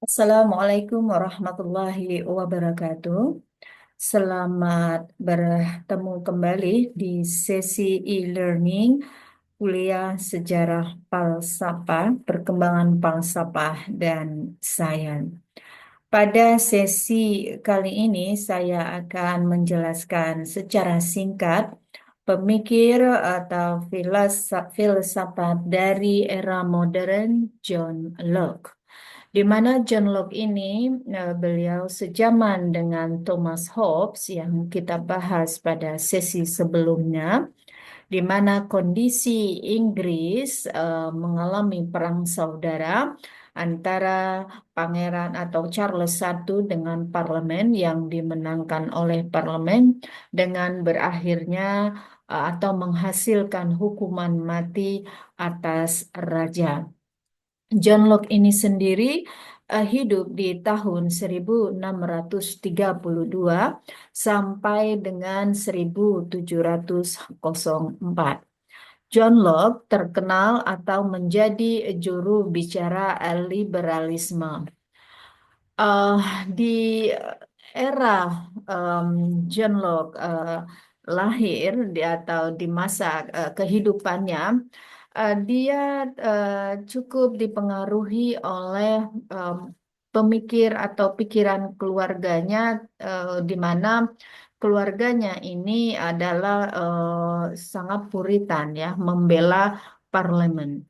Assalamualaikum warahmatullahi wabarakatuh. Selamat bertemu kembali di sesi e-learning kuliah sejarah falsafah, perkembangan falsafah dan sains. Pada sesi kali ini saya akan menjelaskan secara singkat pemikir atau filsafat dari era modern John Locke. Di mana John Locke ini beliau sejaman dengan Thomas Hobbes yang kita bahas pada sesi sebelumnya, di mana kondisi Inggris mengalami perang saudara antara Pangeran atau Charles I dengan parlemen yang dimenangkan oleh parlemen dengan berakhirnya atau menghasilkan hukuman mati atas raja. John Locke ini sendiri hidup di tahun 1632 sampai dengan 1704. John Locke terkenal atau menjadi juru bicara liberalisme. Eh, di era em, John Locke lahir atau di masa kehidupannya, dia eh, cukup dipengaruhi oleh em, pemikir atau pikiran keluarganya, di mana keluarganya ini adalah sangat puritan ya, membela parlemen.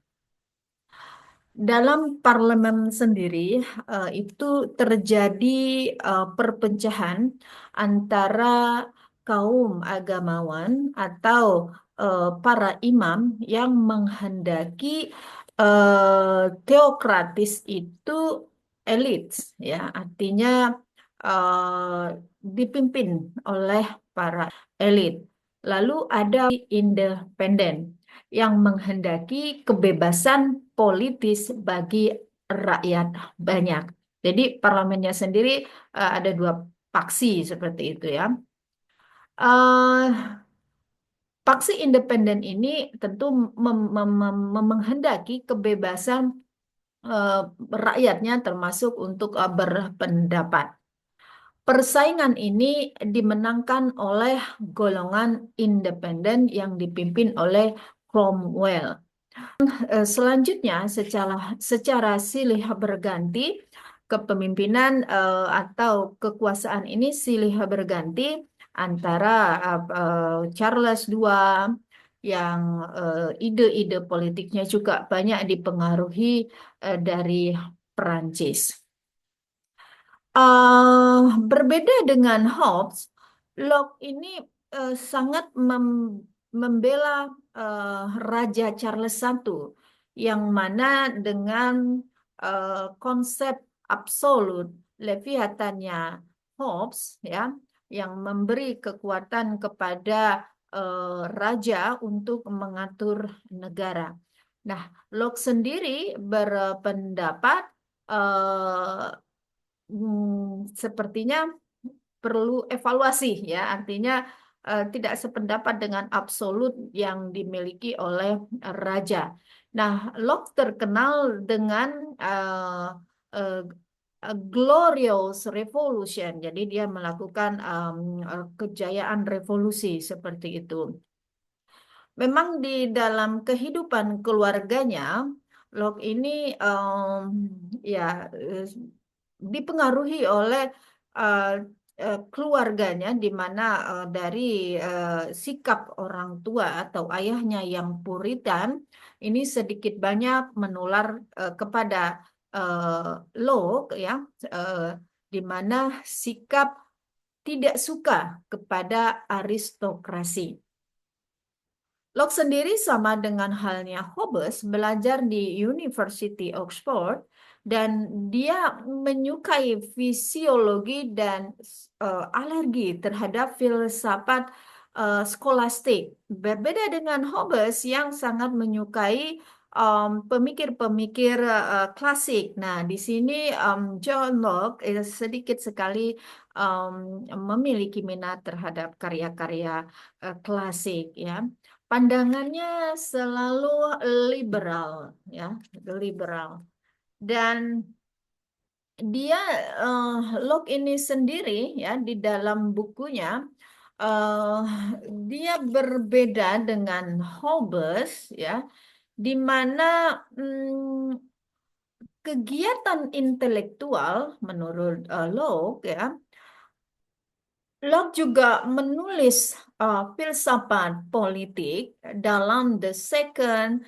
Dalam parlemen sendiri itu terjadi perpecahan antara kaum agamawan atau para imam yang menghendaki teokratis itu elit, ya, artinya eh, dipimpin oleh para elit. Lalu ada independen yang menghendaki kebebasan politis bagi rakyat banyak. Jadi parlemennya sendiri ada dua paksi seperti itu ya. Eh, Paksi independen ini tentu menghendaki kebebasan eh, rakyatnya termasuk untuk berpendapat. Persaingan ini dimenangkan oleh golongan independen yang dipimpin oleh Cromwell. Selanjutnya, secara silih berganti, kepemimpinan atau kekuasaan ini silih berganti antara Charles II yang ide-ide politiknya juga banyak dipengaruhi dari Perancis. Berbeda dengan Hobbes, Locke ini sangat membela Raja Charles I, yang mana dengan konsep absolut Leviathannya Hobbes ya, yang memberi kekuatan kepada raja untuk mengatur negara. Nah, Locke sendiri berpendapat sepertinya perlu evaluasi ya, artinya tidak sependapat dengan absolut yang dimiliki oleh raja. Nah, Locke terkenal dengan uh, Glorious Revolution, jadi dia melakukan kejayaan revolusi seperti itu. Memang di dalam kehidupan keluarganya, Locke ini ya dipengaruhi oleh eh, keluarganya, di mana dari sikap orang tua atau ayahnya yang puritan ini sedikit banyak menular kepada eh, Locke ya, eh, di mana sikap tidak suka kepada aristokrasi. Locke sendiri sama dengan halnya Hobbes belajar di University Oxford, dan dia menyukai fisiologi dan alergi terhadap filsafat skolastik. Berbeda dengan Hobbes yang sangat menyukai pemikir-pemikir klasik. Nah, di sini John Locke sedikit sekali memiliki minat terhadap karya-karya klasik ya. Pandangannya selalu liberal ya, liberal. Dan dia Locke ini sendiri ya di dalam bukunya eh, dia berbeda dengan Hobbes ya, di mana mm, kegiatan intelektual menurut Locke ya, Locke juga menulis filsafat politik dalam The Second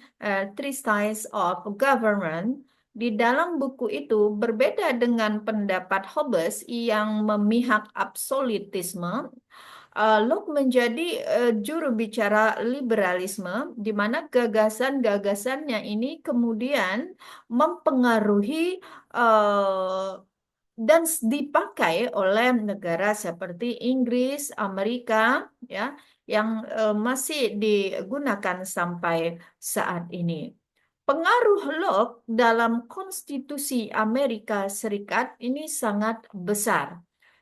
Treatise of Government. Di dalam buku itu berbeda dengan pendapat Hobbes yang memihak absolutisme. Locke menjadi juru bicara liberalisme, di mana gagasan-gagasannya ini kemudian mempengaruhi eh, dan dipakai oleh negara seperti Inggris, Amerika, ya, yang masih digunakan sampai saat ini. Pengaruh Locke dalam konstitusi Amerika Serikat ini sangat besar,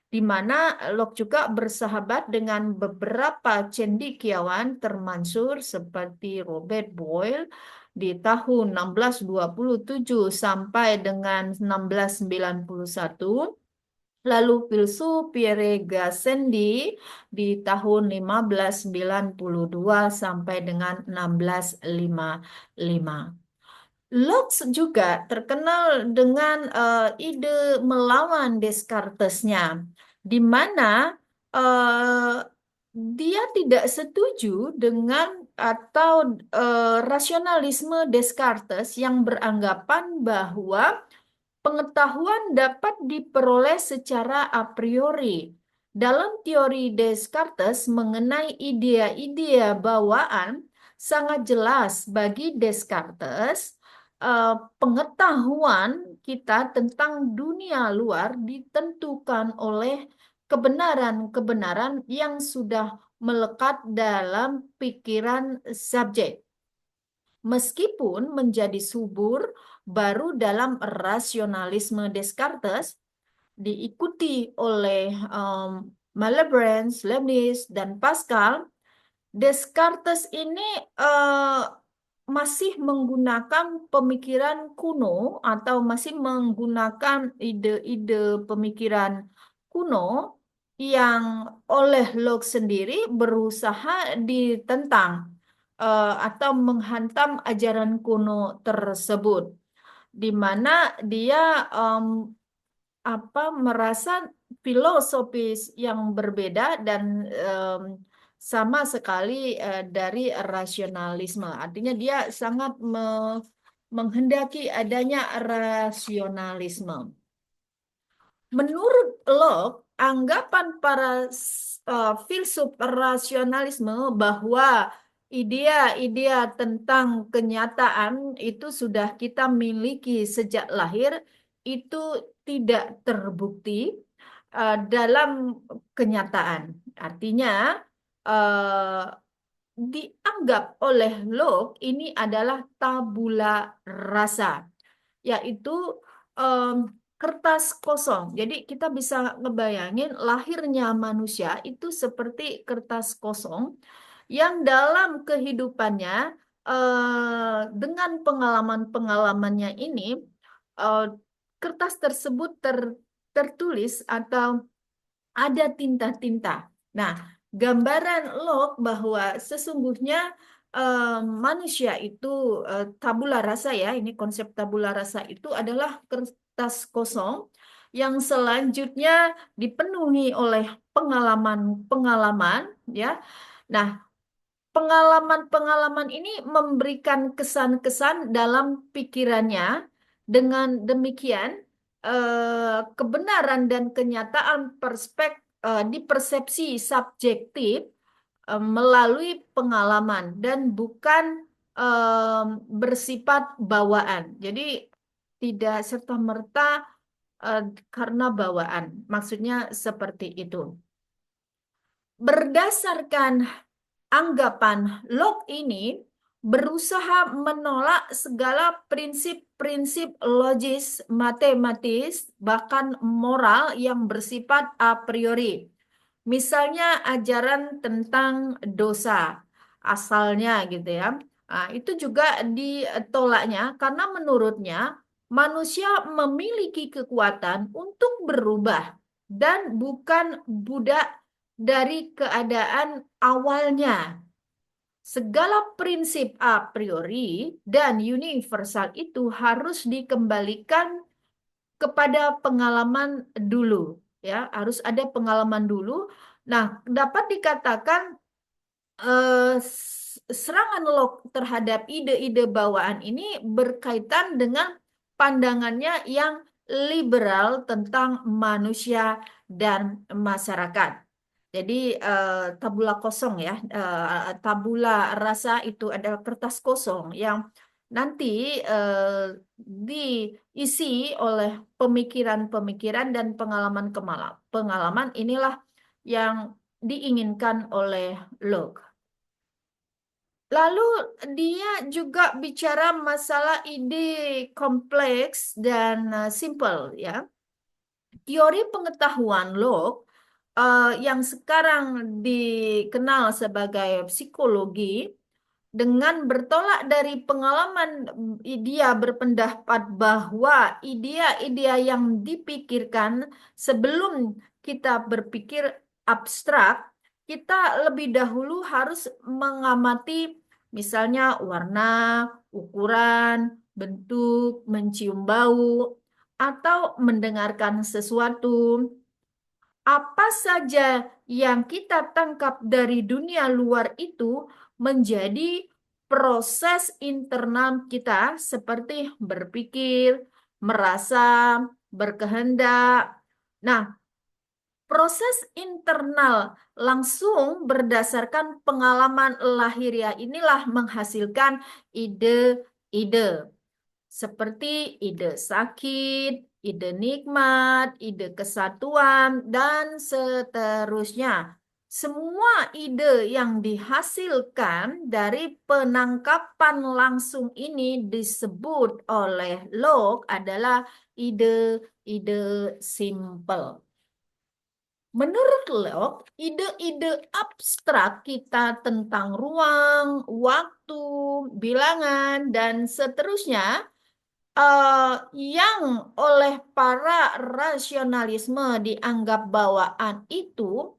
di mana Locke juga bersahabat dengan beberapa cendekiawan termansur seperti Robert Boyle di tahun 1627 sampai dengan 1691, lalu filsuf Pierre Gassendi di tahun 1592 sampai dengan 1655. Locke juga terkenal dengan ide melawan Descartes-nya, di mana eh, dia tidak setuju dengan atau rasionalisme Descartes yang beranggapan bahwa pengetahuan dapat diperoleh secara a priori. Dalam teori Descartes mengenai idea-idea bawaan, sangat jelas bagi Descartes pengetahuan kita tentang dunia luar ditentukan oleh kebenaran-kebenaran yang sudah melekat dalam pikiran subjek. Meskipun menjadi subur baru dalam rasionalisme Descartes, diikuti oleh Malebranche, Leibniz, dan Pascal, Descartes ini eh, masih menggunakan pemikiran kuno atau masih menggunakan ide-ide pemikiran kuno yang oleh Locke sendiri berusaha ditentang atau menghantam ajaran kuno tersebut, di mana dia em, merasa filosofis yang berbeda dan sama sekali dari rasionalisme. Artinya dia sangat menghendaki adanya rasionalisme. Menurut Locke, anggapan para filsuf rasionalisme bahwa idea-idea tentang kenyataan itu sudah kita miliki sejak lahir itu tidak terbukti dalam kenyataan. Artinya, eh, dianggap oleh Locke ini adalah tabula rasa, yaitu em, kertas kosong. Jadi kita bisa ngebayangin lahirnya manusia itu seperti kertas kosong yang dalam kehidupannya dengan pengalaman-pengalamannya ini eh, kertas tersebut tertulis atau ada tinta-tinta. Nah, gambaran Locke bahwa sesungguhnya manusia itu tabula rasa ya, ini konsep tabula rasa itu adalah kertas kosong yang selanjutnya dipenuhi oleh pengalaman-pengalaman ya. Nah, pengalaman-pengalaman ini memberikan kesan-kesan dalam pikirannya. Dengan demikian, kebenaran dan kenyataan dipersepsi subjektif melalui pengalaman dan bukan bersifat bawaan. Jadi tidak serta-merta karena bawaan. Maksudnya seperti itu. Berdasarkan anggapan Locke ini berusaha menolak segala prinsip-prinsip logis, matematis, bahkan moral yang bersifat a priori. Misalnya ajaran tentang dosa asalnya gitu ya. Nah, itu juga ditolaknya karena menurutnya manusia memiliki kekuatan untuk berubah dan bukan budak dari keadaan awalnya. Segala prinsip a priori dan universal itu harus dikembalikan kepada pengalaman dulu, ya, harus ada pengalaman dulu. Nah, dapat dikatakan serangan Locke terhadap ide-ide bawaan ini berkaitan dengan pandangannya yang liberal tentang manusia dan masyarakat. Jadi tabula kosong ya, tabula rasa itu adalah kertas kosong yang nanti diisi oleh pemikiran-pemikiran dan pengalaman inilah yang diinginkan oleh Locke. Lalu dia juga bicara masalah ide kompleks dan simple ya. Teori pengetahuan Locke yang sekarang dikenal sebagai psikologi dengan bertolak dari pengalaman dia berpendapat bahwa ide-ide yang dipikirkan sebelum kita berpikir abstrak, kita lebih dahulu harus mengamati misalnya warna, ukuran, bentuk, mencium bau, atau mendengarkan sesuatu. Apa saja yang kita tangkap dari dunia luar itu menjadi proses internal kita seperti berpikir, merasa, berkehendak. Nah, proses internal langsung berdasarkan pengalaman lahiriah inilah menghasilkan ide-ide. Seperti ide sakit, ide nikmat, ide kesatuan, dan seterusnya. Semua ide yang dihasilkan dari penangkapan langsung ini disebut oleh Locke adalah ide-ide simple. Menurut Locke, ide-ide abstrak kita tentang ruang, waktu, bilangan, dan seterusnya yang oleh para rasionalisme dianggap bawaan itu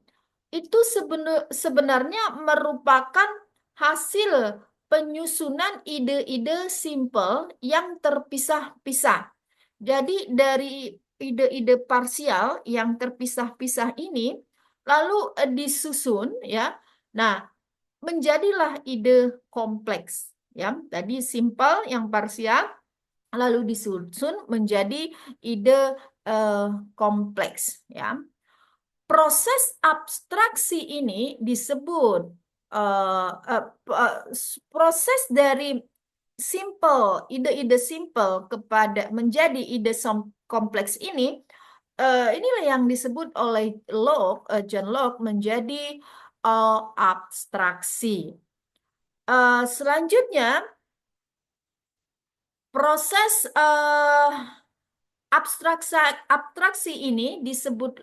sebenarnya merupakan hasil penyusunan ide-ide simple yang terpisah-pisah. Jadi dari ide-ide parsial yang terpisah-pisah ini lalu disusun ya. Nah, menjadilah ide kompleks ya. Tadi simple yang parsial lalu disusun menjadi ide kompleks ya. Proses abstraksi ini disebut proses dari simple, ide-ide simple kepada menjadi ide kompleks ini, inilah yang disebut oleh Locke, John Locke menjadi abstraksi. Selanjutnya, proses abstraksi ini disebut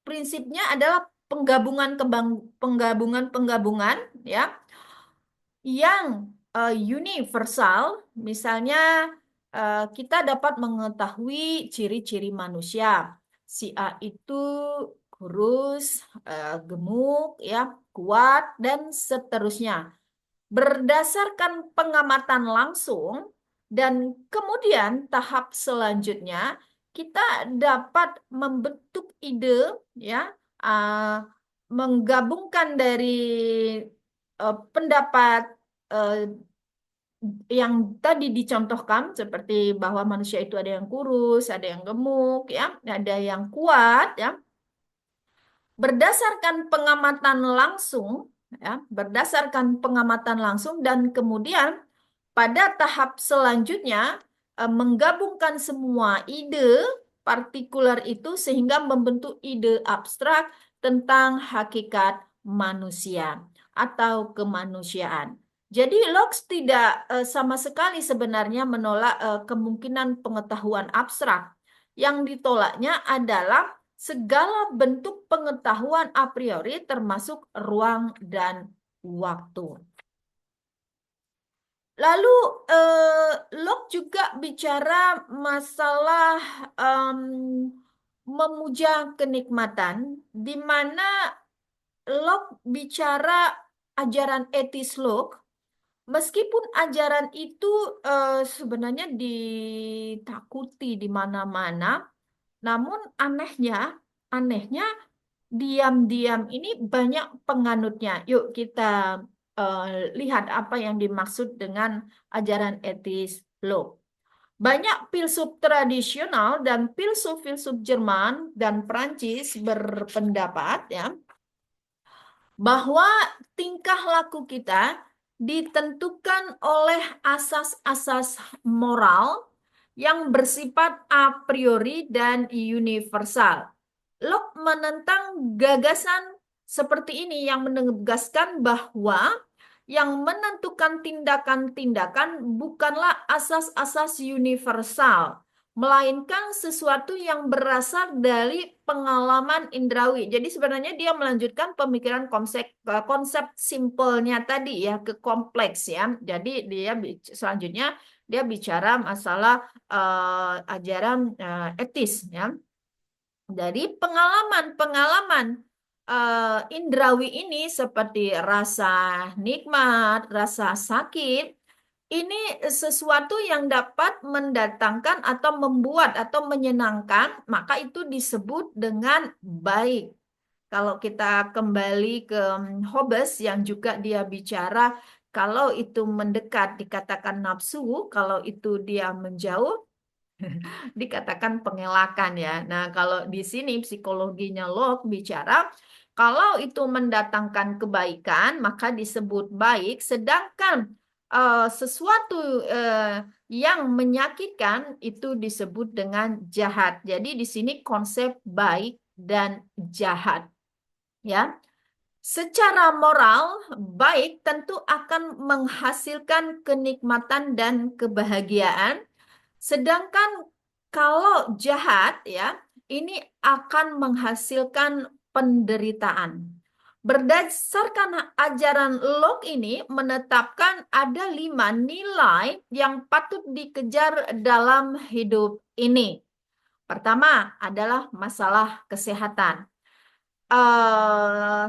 prinsipnya adalah penggabungan ya yang universal. Misalnya kita dapat mengetahui ciri-ciri manusia. Si A itu kurus, gemuk, ya, kuat, dan seterusnya. Berdasarkan pengamatan langsung dan kemudian tahap selanjutnya kita dapat membentuk ide ya, menggabungkan dari pendapat yang tadi dicontohkan seperti bahwa manusia itu ada yang kurus, ada yang gemuk ya, ada yang kuat ya. Berdasarkan pengamatan langsung ya, berdasarkan pengamatan langsung dan kemudian pada tahap selanjutnya menggabungkan semua ide partikular itu sehingga membentuk ide abstrak tentang hakikat manusia atau kemanusiaan. Jadi Locke tidak sama sekali sebenarnya menolak kemungkinan pengetahuan abstrak. Yang ditolaknya adalah segala bentuk pengetahuan a priori termasuk ruang dan waktu. Lalu Locke juga bicara masalah em, memuja kenikmatan, di mana Locke bicara ajaran etis Locke, meskipun ajaran itu sebenarnya ditakuti di mana-mana, namun anehnya diam-diam ini banyak penganutnya. Yuk kita eh, lihat apa yang dimaksud dengan ajaran etis Locke. Banyak filsuf tradisional dan filsuf-filsuf Jerman dan Prancis berpendapat ya bahwa tingkah laku kita ditentukan oleh asas-asas moral yang bersifat a priori dan universal. Locke menentang gagasan seperti ini yang menegaskan bahwa yang menentukan tindakan-tindakan bukanlah asas-asas universal, melainkan sesuatu yang berasal dari pengalaman indrawi. Jadi sebenarnya dia melanjutkan pemikiran konsep simpelnya tadi ya ke kompleks ya. Jadi dia selanjutnya dia bicara masalah ajaran etis ya. Dari pengalaman-pengalaman indrawi ini seperti rasa nikmat, rasa sakit, ini sesuatu yang dapat mendatangkan atau membuat atau menyenangkan, maka itu disebut dengan baik. Kalau kita kembali ke Hobbes yang juga dia bicara, kalau itu mendekat dikatakan nafsu, kalau itu dia menjauh dikatakan pengelakan ya. Nah, kalau di sini psikologinya Locke bicara kalau itu mendatangkan kebaikan maka disebut baik, sedangkan sesuatu yang menyakitkan itu disebut dengan jahat. Jadi di sini konsep baik dan jahat ya. Secara moral, baik tentu akan menghasilkan kenikmatan dan kebahagiaan. Sedangkan kalau jahat ya, ini akan menghasilkan penderitaan. Berdasarkan ajaran Locke ini menetapkan ada 5 nilai yang patut dikejar dalam hidup ini. Pertama adalah masalah kesehatan.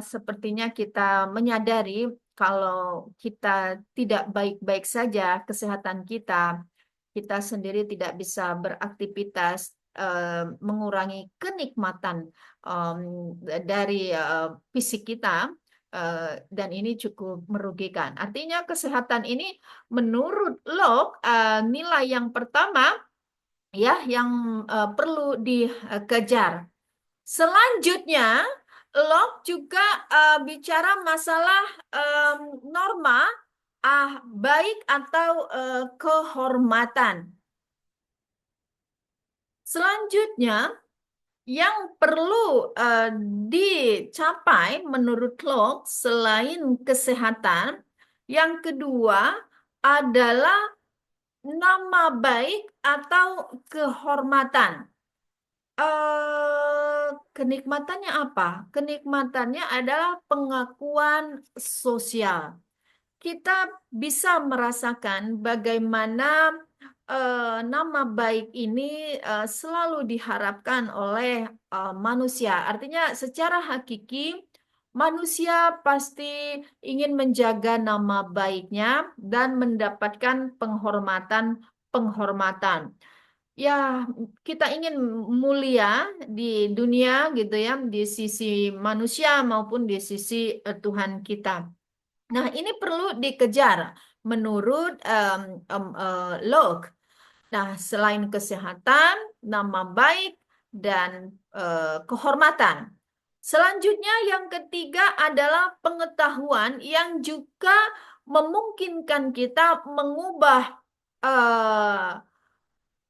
Sepertinya kita menyadari kalau kita tidak baik-baik saja kesehatan kita, kita sendiri tidak bisa beraktivitas, mengurangi kenikmatan dari fisik kita, dan ini cukup merugikan. Artinya kesehatan ini menurut Locke nilai yang pertama ya yang perlu dikejar. Selanjutnya, Locke juga bicara masalah norma baik atau kehormatan. Selanjutnya, yang perlu dicapai menurut Locke selain kesehatan, yang kedua adalah nama baik atau kehormatan. Kenikmatannya apa? Kenikmatannya adalah pengakuan sosial. Kita bisa merasakan bagaimana nama baik ini selalu diharapkan oleh manusia. Artinya, secara hakiki, manusia pasti ingin menjaga nama baiknya dan mendapatkan penghormatan. Ya, kita ingin mulia di dunia gitu ya, di sisi manusia maupun di sisi Tuhan kita. Nah, ini perlu dikejar menurut Locke. Nah, selain kesehatan, nama baik, dan kehormatan. Selanjutnya, yang ketiga adalah pengetahuan yang juga memungkinkan kita mengubah eh,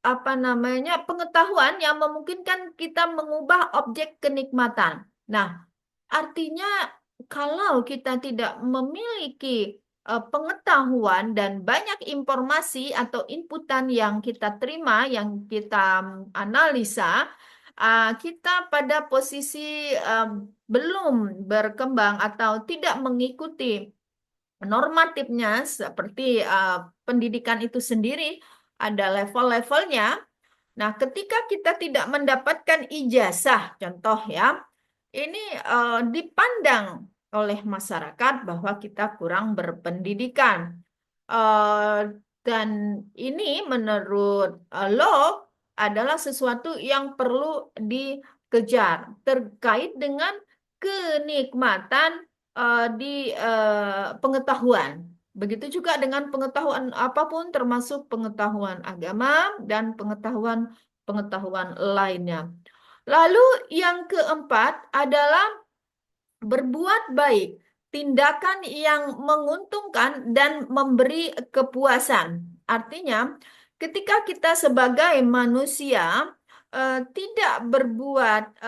apa namanya pengetahuan yang memungkinkan kita mengubah objek kenikmatan. Nah, artinya kalau kita tidak memiliki pengetahuan dan banyak informasi atau inputan yang kita terima, yang kita analisa, kita pada posisi belum berkembang atau tidak mengikuti normatifnya seperti pendidikan itu sendiri ada level-levelnya. Nah, ketika kita tidak mendapatkan ijazah, contoh ya, ini dipandang oleh masyarakat bahwa kita kurang berpendidikan. Eh, dan ini menurut Locke adalah sesuatu yang perlu dikejar terkait dengan kenikmatan di pengetahuan. Begitu juga dengan pengetahuan apapun, termasuk pengetahuan agama dan pengetahuan lainnya. Lalu yang keempat adalah berbuat baik, tindakan yang menguntungkan dan memberi kepuasan. Artinya, ketika kita sebagai manusia tidak berbuat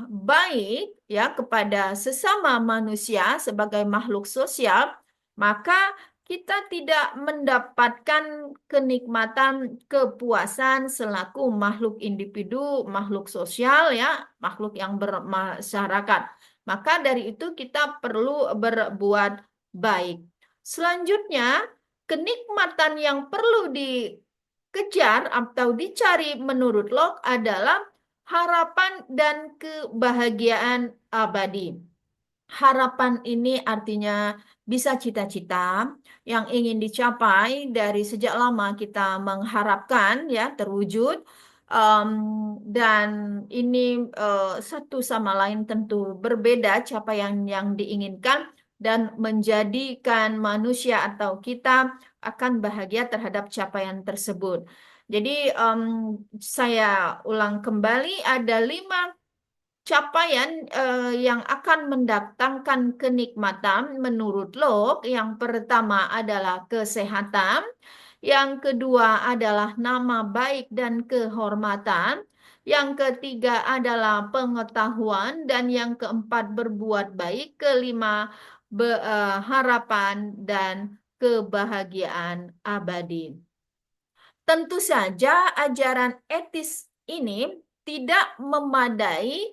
baik ya kepada sesama manusia sebagai makhluk sosial, maka kita tidak mendapatkan kenikmatan, kepuasan selaku makhluk individu, makhluk sosial ya, makhluk yang bermasyarakat. Maka dari itu kita perlu berbuat baik. Selanjutnya, kenikmatan yang perlu dikejar atau dicari menurut Locke adalah harapan dan kebahagiaan abadi. Harapan ini artinya bisa cita-cita yang ingin dicapai dari sejak lama kita mengharapkan ya terwujud. Dan ini satu sama lain tentu berbeda capaian yang diinginkan dan menjadikan manusia atau kita akan bahagia terhadap capaian tersebut. Jadi saya ulang kembali ada 5 capaian yang akan mendatangkan kenikmatan menurut Locke. Yang pertama adalah kesehatan, yang kedua adalah nama baik dan kehormatan, yang ketiga adalah pengetahuan, dan yang keempat berbuat baik, kelima harapan dan kebahagiaan abadi. Tentu saja ajaran etis ini tidak memadai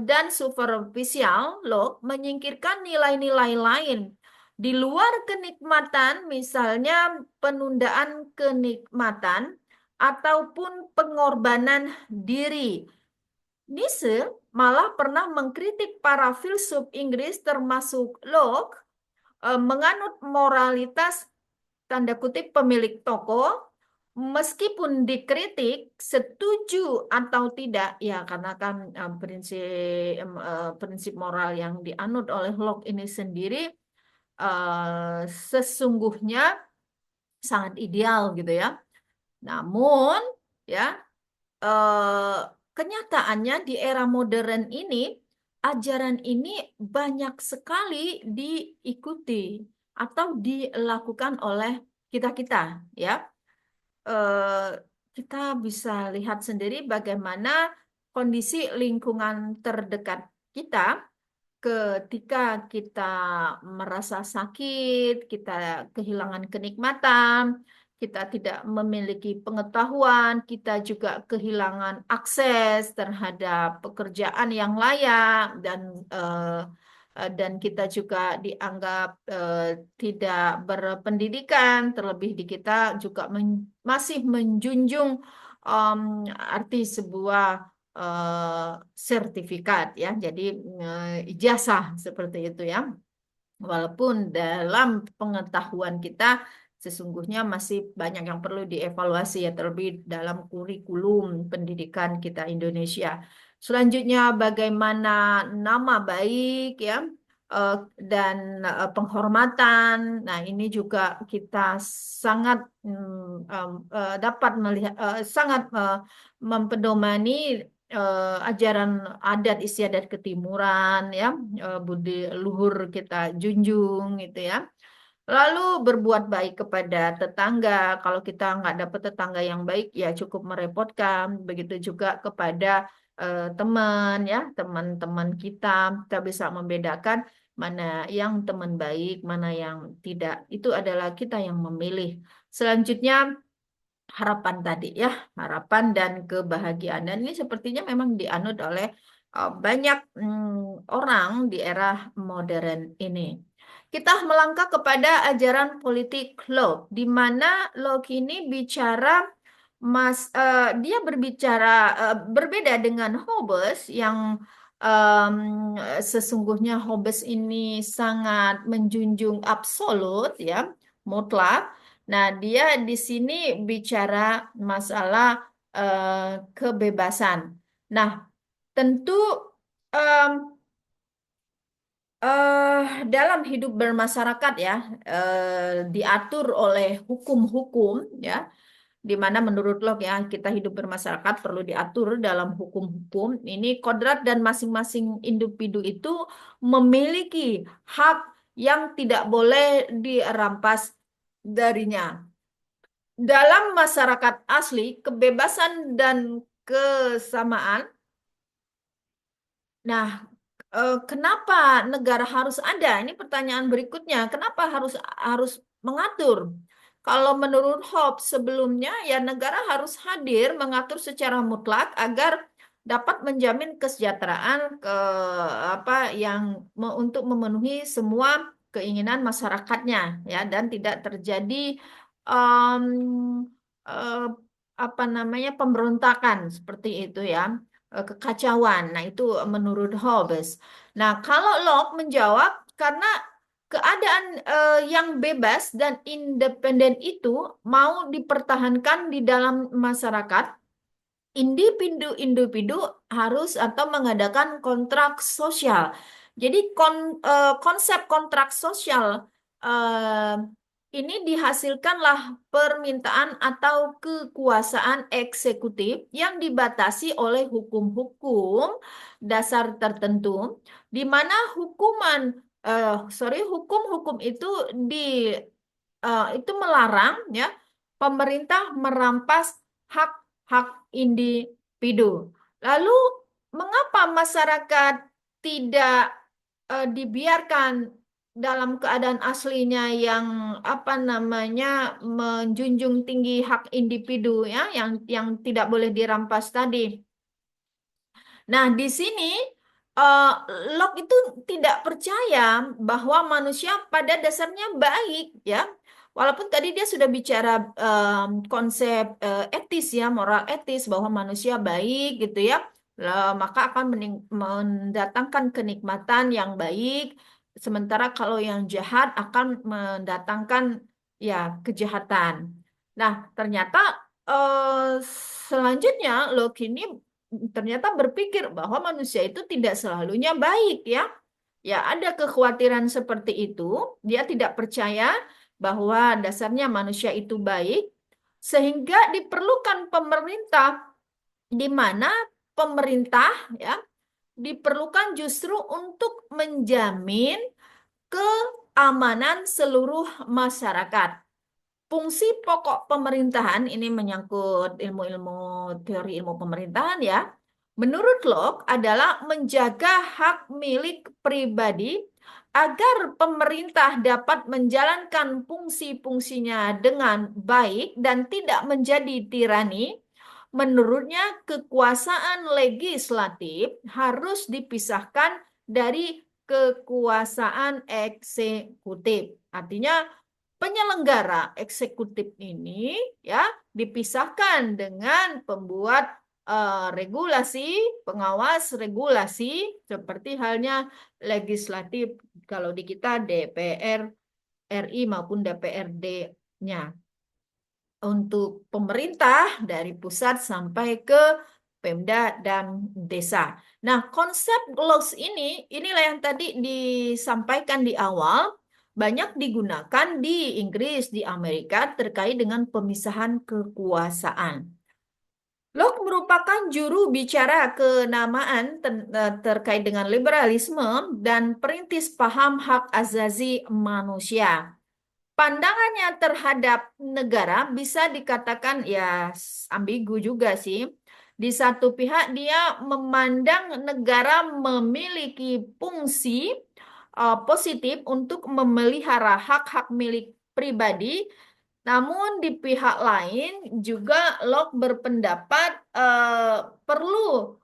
dan superficial loh, menyingkirkan nilai-nilai lain. Di luar kenikmatan, misalnya penundaan kenikmatan ataupun pengorbanan diri. Nietzsche malah pernah mengkritik para filsuf Inggris termasuk Locke menganut moralitas tanda kutip pemilik toko. Meskipun dikritik, setuju atau tidak, ya karena kan prinsip moral yang dianut oleh Locke ini sendiri sesungguhnya sangat ideal gitu ya. Namun ya eh, kenyataannya di era modern ini ajaran ini banyak sekali diikuti atau dilakukan oleh kita-kita ya. eh, Kita bisa lihat sendiri bagaimana kondisi lingkungan terdekat kita ketika kita merasa sakit, kita kehilangan kenikmatan, kita tidak memiliki pengetahuan, kita juga kehilangan akses terhadap pekerjaan yang layak dan kita juga dianggap tidak berpendidikan, terlebih di kita juga masih menjunjung um, arti sebuah eh, sertifikat ya, jadi ijazah seperti itu ya. Walaupun dalam pengetahuan kita sesungguhnya masih banyak yang perlu dievaluasi ya, terlebih dalam kurikulum pendidikan kita Indonesia. Selanjutnya bagaimana nama baik ya eh, dan penghormatan. Nah, ini juga kita sangat dapat melihat sangat mempedomani ajaran adat istiadat ketimuran ya, budi luhur kita junjung gitu ya. Lalu berbuat baik kepada tetangga. Kalau kita nggak dapat tetangga yang baik, ya cukup merepotkan. Begitu juga kepada teman, ya teman-teman kita. Kita bisa membedakan mana yang teman baik, mana yang tidak. Itu adalah kita yang memilih. Selanjutnya harapan tadi ya, harapan dan kebahagiaan. Dan ini sepertinya memang dianut oleh banyak orang di era modern ini. kita melangkah kepada ajaran politik Locke, di mana Locke ini dia berbicara berbeda dengan Hobbes yang em, sesungguhnya Hobbes ini sangat menjunjung absolut ya, mutlak. Nah, dia di sini bicara masalah kebebasan. Nah, tentu em, eh, dalam hidup bermasyarakat ya, diatur oleh hukum-hukum ya, di mana menurut Locke ya kita hidup bermasyarakat perlu diatur dalam hukum-hukum. Ini kodrat dan masing-masing individu itu memiliki hak yang tidak boleh dirampas darinya. Dalam masyarakat asli, kebebasan dan kesamaan. Nah, kenapa negara harus ada? Ini pertanyaan berikutnya. Kenapa harus harus mengatur? Kalau menurut Hobbes sebelumnya ya negara harus hadir mengatur secara mutlak agar dapat menjamin kesejahteraan apa yang untuk memenuhi semua keinginan masyarakatnya ya dan tidak terjadi em, eh, apa namanya pemberontakan seperti itu ya, kekacauan. Nah, itu menurut Hobbes. Nah, kalau Locke menjawab karena keadaan yang bebas dan independen itu mau dipertahankan di dalam masyarakat, individu-individu harus atau mengadakan kontrak sosial. Jadi konsep kontrak sosial eh, ini dihasilkanlah permintaan atau kekuasaan eksekutif yang dibatasi oleh hukum-hukum dasar tertentu, di mana hukum-hukum itu di itu melarang ya pemerintah merampas hak-hak individu. Lalu mengapa masyarakat tidak dibiarkan dalam keadaan aslinya yang apa namanya menjunjung tinggi hak individu ya yang tidak boleh dirampas tadi. Nah, di sini eh, Locke itu tidak percaya bahwa manusia pada dasarnya baik, ya. Walaupun tadi dia sudah bicara konsep etis ya, moral etis bahwa manusia baik gitu ya, maka akan mendatangkan kenikmatan yang baik, sementara kalau yang jahat akan mendatangkan ya kejahatan. Nah, ternyata selanjutnya Locke ini ternyata berpikir bahwa manusia itu tidak selalunya baik ya. Ya, ada kekhawatiran seperti itu. Dia tidak percaya bahwa dasarnya manusia itu baik sehingga diperlukan pemerintah di mana pemerintah ya diperlukan justru untuk menjamin keamanan seluruh masyarakat. Fungsi pokok pemerintahan ini menyangkut ilmu-ilmu teori ilmu pemerintahan ya. Menurut Locke adalah menjaga hak milik pribadi agar pemerintah dapat menjalankan fungsi-fungsinya dengan baik dan tidak menjadi tirani. Menurutnya kekuasaan legislatif harus dipisahkan dari kekuasaan eksekutif. Artinya penyelenggara eksekutif ini ya dipisahkan dengan pembuat regulasi, pengawas regulasi seperti halnya legislatif kalau di kita DPR RI maupun DPRD-nya. Untuk pemerintah dari pusat sampai ke Pemda dan desa. Nah, konsep LOS inilah yang tadi disampaikan di awal, banyak digunakan di Inggris, di Amerika terkait dengan pemisahan kekuasaan. Locke merupakan juru bicara kenamaan terkait dengan liberalisme dan perintis paham hak asasi manusia. Pandangannya terhadap negara bisa dikatakan ya ambigu juga sih. Di satu pihak dia memandang negara memiliki fungsi positif untuk memelihara hak-hak milik pribadi, namun di pihak lain juga Locke berpendapat perlu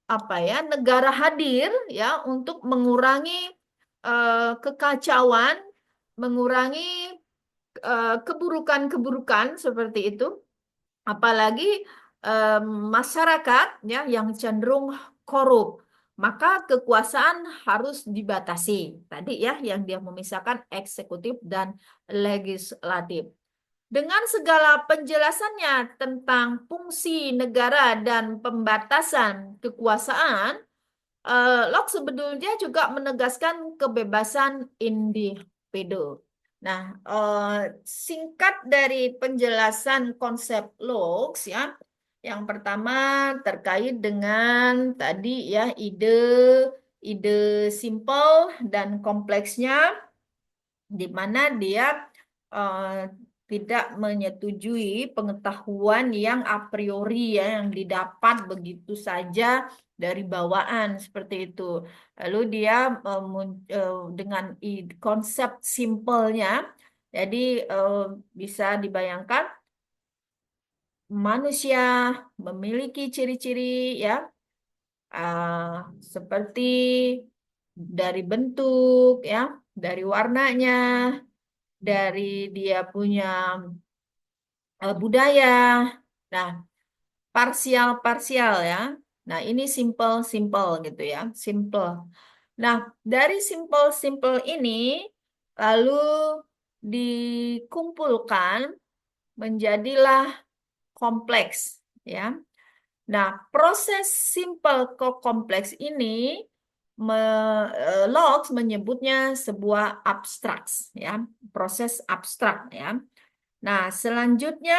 apa ya negara hadir ya untuk mengurangi kekacauan, mengurangi keburukan-keburukan seperti itu. Apalagi em, masyarakat ya yang cenderung korup, maka kekuasaan harus dibatasi. Tadi ya yang dia memisahkan eksekutif dan legislatif. Dengan segala penjelasannya tentang fungsi negara dan pembatasan kekuasaan, Locke sebetulnya juga menegaskan kebebasan individu. Nah, singkat dari penjelasan konsep Locke ya, yang pertama terkait dengan tadi ya ide simpel dan kompleksnya, di mana dia eh, tidak menyetujui pengetahuan yang a priori ya, yang didapat begitu saja dari bawaan seperti itu. Lalu dia dengan konsep simpelnya, jadi eh, bisa dibayangkan manusia memiliki ciri-ciri ya, seperti dari bentuk ya, dari warnanya, dari dia punya budaya. Nah, parsial-parsial ya. Nah, ini simple-simple gitu ya, simple. Nah, dari simple-simple ini lalu dikumpulkan menjadilah kompleks ya. Nah, proses simple ke kompleks ini Locke menyebutnya sebuah abstraks ya, proses abstrak ya. Nah, selanjutnya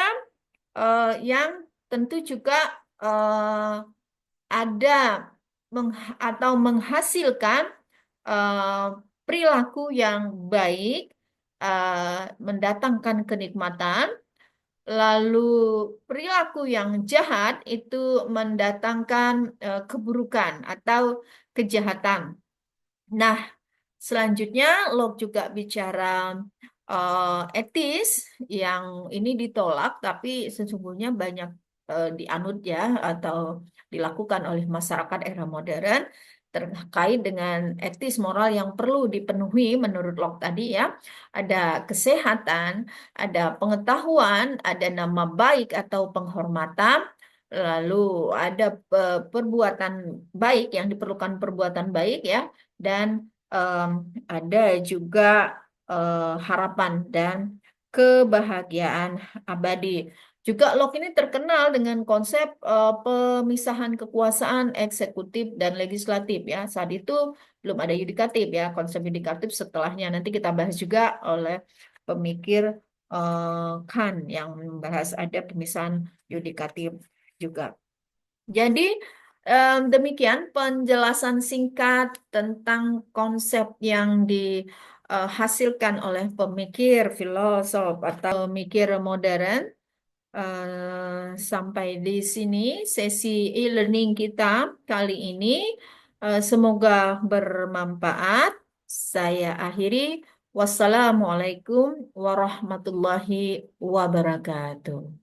yang tentu juga eh, ada atau menghasilkan eh, perilaku yang baik, mendatangkan kenikmatan, lalu perilaku yang jahat itu mendatangkan keburukan atau kejahatan. Nah, selanjutnya, Locke juga bicara etis yang ini ditolak, tapi sesungguhnya banyak dianut ya atau dilakukan oleh masyarakat era modern terkait dengan etis moral yang perlu dipenuhi menurut Locke tadi ya. Ada kesehatan, ada pengetahuan, ada nama baik atau penghormatan, lalu ada perbuatan baik yang diperlukan perbuatan baik ya, dan em, ada juga harapan dan kebahagiaan abadi. Juga Locke ini terkenal dengan konsep pemisahan kekuasaan eksekutif dan legislatif ya. Saat itu belum ada yudikatif ya, konsep yudikatif setelahnya. Nanti kita bahas juga oleh pemikir Kant yang membahas ada pemisahan yudikatif juga. Jadi demikian penjelasan singkat tentang konsep yang dihasilkan oleh pemikir filosof atau pemikir modern. Sampai di sini sesi e-learning kita kali ini. Semoga bermanfaat. Saya akhiri. Wassalamualaikum warahmatullahi wabarakatuh.